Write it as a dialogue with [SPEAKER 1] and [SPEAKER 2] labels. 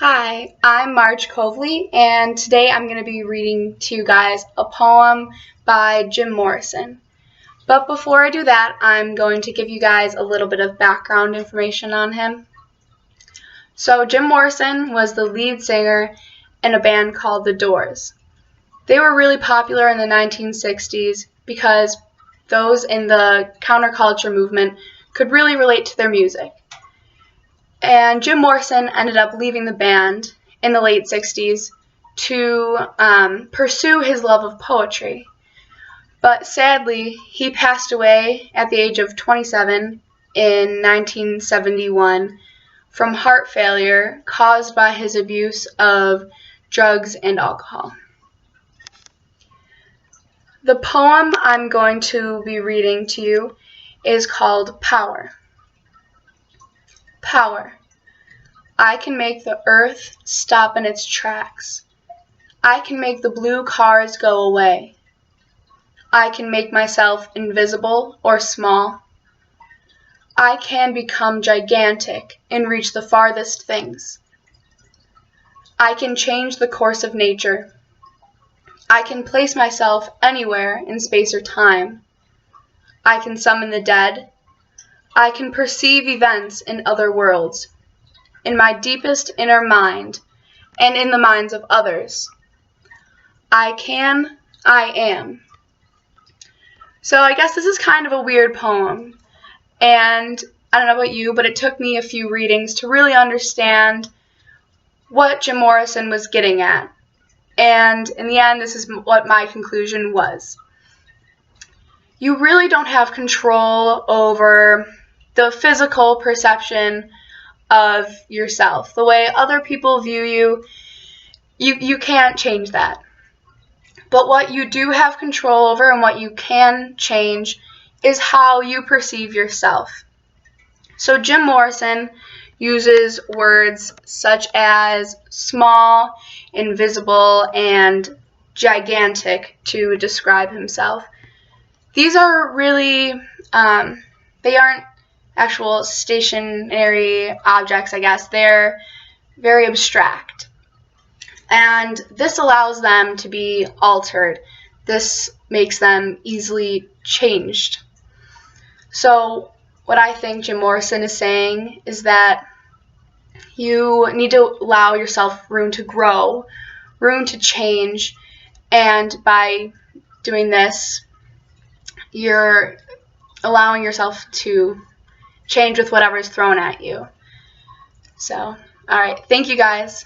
[SPEAKER 1] Hi, I'm Marge Coveley, and today I'm going to be reading to you guys a poem by Jim Morrison. But before I do that, I'm going to give you guys a little bit of background information on him. So Jim Morrison was the lead singer in a band called The Doors. They were really popular in the 1960s because those in the counterculture movement could really relate to their music. And Jim Morrison ended up leaving the band in the late 60s to pursue his love of poetry. But sadly, he passed away at the age of 27 in 1971 from heart failure caused by his abuse of drugs and alcohol. The poem I'm going to be reading to you is called Power. Power. I can make the earth stop in its tracks. I can make the blue cars go away. I can make myself invisible or small. I can become gigantic and reach the farthest things. I can change the course of nature. I can place myself anywhere in space or time. I can summon the dead. I can perceive events in other worlds, in my deepest inner mind, and in the minds of others. I am. So I guess this is kind of a weird poem, and I don't know about you, but it took me a few readings to really understand what Jim Morrison was getting at. And in the end, this is what my conclusion was. You really don't have control over the physical perception of yourself. The way other people view you, you can't change that. But what you do have control over and what you can change is how you perceive yourself. So Jim Morrison uses words such as small, invisible, and gigantic to describe himself. These are really, they aren't actual stationary objects, I guess. They're very abstract. And this allows them to be altered. This makes them easily changed. So what I think Jim Morrison is saying is that you need to allow yourself room to grow, room to change, and by doing this, you're allowing yourself to change with whatever is thrown at you. So, all right, thank you guys.